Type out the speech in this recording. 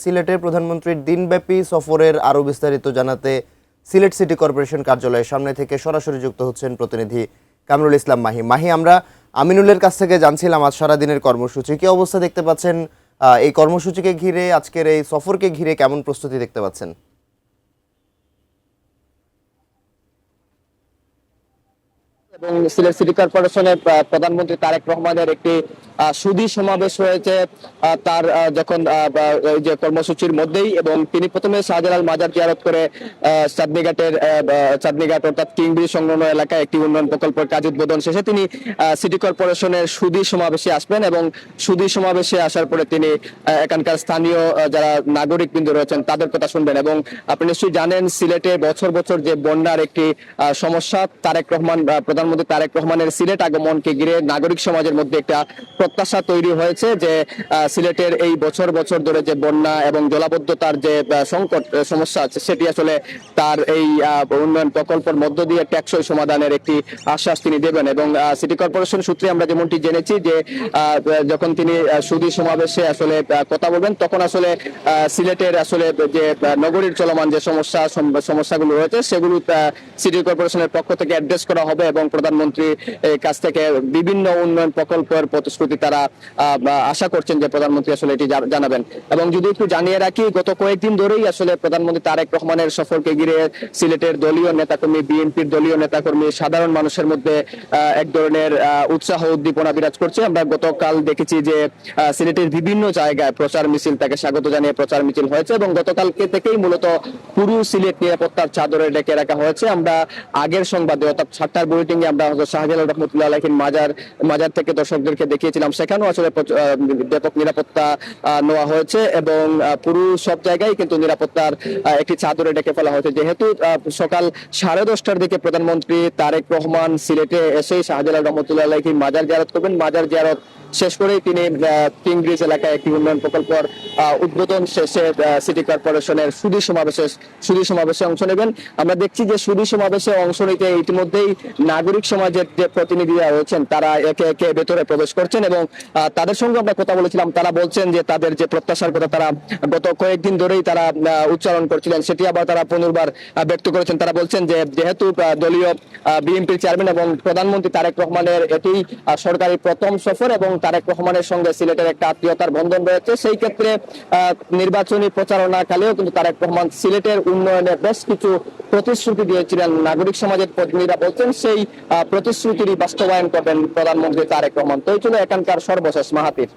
সিলেটের প্রধানমন্ত্রীর দিনব্যাপী সফরের আরও বিস্তারিত জানাতে সিলেট সিটি কর্পোরেশন কার্যালয়ের সামনে থেকে সরাসরি যুক্ত হচ্ছেন প্রতিনিধি কামরুল ইসলাম মাহি। মাহি, আমরা আমিনুলের কাছ থেকে জানছিলাম আজ সারাদিনের কর্মসূচি কি অবস্থা দেখতে পাচ্ছেন, এই কর্মসূচিকে ঘিরে আজকের এই সফরকে ঘিরে কেমন প্রস্তুতি দেখতে পাচ্ছেন? এবং সিলেট সিটি কর্পোরেশনের প্রধানমন্ত্রী তারেক রহমানের একটি সুধী সমাবেশ হয়েছে তার যখন এই যে কর্মসূচির মধ্যেই, এবং তিনি প্রথমে শাহজালাল মাজার জিয়ারত করে চাঁদনীঘাট অর্থাৎ কিং ব্রিজ সংলগ্ন এলাকায় একটি উন্নয়ন প্রকল্পের কাজ উদ্বোধন শেষে তিনি সিটি কর্পোরেশনের সুধী সমাবেশে আসবেন এবং সুধী সমাবেশে আসার পরে তিনি এখানকার স্থানীয় যারা নাগরিক বৃন্দ রয়েছেন তাদের কথা শুনবেন। এবং আপনি নিশ্চয়ই জানেন সিলেটে বছর বছর যে বন্যার একটি সমস্যা, প্রধানমন্ত্রী তারেক রহমানের সিলেট আগমনকে ঘিরে নাগরিক সমাজের মধ্যে একটা প্রত্যাশা তৈরি হয়েছে যে সিলেটের এই বছর বছর ধরে যে বন্যা এবং জলাবদ্ধতার যে সংকট সমস্যা আছে সেটি আসলে তার এই উন্নয়ন প্রকল্পের মধ্য দিয়ে টেকসই সমাধানের একটি আশ্বাস তিনি দেবেন। এবং সিটি কর্পোরেশন সূত্রে আমরা যেমনটি জেনেছি যে যখন তিনি সুধী সমাবেশে আসলে কথা বলবেন তখন আসলে সিলেটের আসলে যে নগরীর চলমান যে সমস্যাগুলো রয়েছে সেগুলো সিটি কর্পোরেশনের পক্ষ থেকে অ্যাড্রেস করা হবে এবং প্রধানমন্ত্রীর কাছ থেকে বিভিন্ন উন্নয়ন প্রকল্পের প্রতিশ্রুতি তারা আশা করছেন যে প্রধানমন্ত্রী আসলে এটি জানাবেন। এবং যদি একটু জানিয়ে রাখি, গত কয়েকদিন ধরেই আসলে প্রধানমন্ত্রী তারেক রহমানের সফরকে ঘিরে সিলেটের দলীয় নেতাকর্মী, বিএনপির দলীয় নেতাকর্মী, সাধারণ মানুষের মধ্যে এক ধরনের উৎসাহ উদ্দীপনা বিরাজ করছে। আমরা গতকাল দেখেছি যে সিলেটের বিভিন্ন জায়গায় প্রচার মিছিল, তাকে স্বাগত জানিয়ে প্রচার মিছিল হয়েছে এবং গতকালকে থেকেই মূলত পুরো সিলেট নিরাপত্তার চাদরে ডেকে রাখা হয়েছে। আমরা আগের সংবাদে অর্থাৎ 7টার বুলেটিনে আমরা শাহজালাল রহমতুল্লাহ আলাইহির মাজার থেকে দর্শকদেরকে দেখিয়েছিলাম, সেখানেও আসলে ব্যাপক নিরাপত্তা নেওয়া হয়েছে এবং পুরো সব জায়গায় কিন্তু নিরাপত্তার একটি চাদরে ডেকে ফেলা হয়েছে। যেহেতু সকাল 10:30টার দিকে প্রধানমন্ত্রী তারেক রহমান সিলেটে এসে শাহজালাল রহমতুল্লাহ আলাইহির মাজার জিয়ারত করবেন, মাজার জিয়ারত শেষ করেই তিনি কিং ব্রিজ এলাকায় একটি উন্নয়ন প্রকল্পের উদ্বোধন শেষে সিটি কর্পোরেশনের সুধী সমাবেশে অংশ নেবেন। আমরা দেখছি যে সুধী সমাবেশে অংশ নিতে ইতিমধ্যেই নাগরিক সমাজের যে প্রতিনিধিরা রয়েছেন তারা একে একে ভেতরে প্রবেশ করছেন এবং তাদের সঙ্গে আমরা কথা বলেছিলাম। তারা বলছেন যে তাদের যে প্রত্যাশার কথা তারা গত কয়েকদিন ধরেই তারা উচ্চারণ করছিলেন সেটি আবার তারা পুনর্বার ব্যক্ত করেছেন। তারা বলছেন যে যেহেতু দলীয় বিএনপির চেয়ারম্যান এবং প্রধানমন্ত্রী তারেক রহমানের এটি সরকারি প্রথম সফর এবং তারেক রহমানের সঙ্গে সিলেটের একটা আত্মীয়তার বন্ধন রয়েছে, সেই ক্ষেত্রে নির্বাচনী প্রচারণা কালেও কিন্তু তারেক রহমান সিলেটের উন্নয়নে বেশ কিছু প্রতিশ্রুতি দিয়েছিলেন। নাগরিক সমাজের প্রতিনিধিরা বলছেন সেই প্রতিশ্রুতিরই বাস্তবায়ন করবেন প্রধানমন্ত্রী তারেক রহমান। তো এই ছিল এখানকার সর্বশেষ। মাহাতির।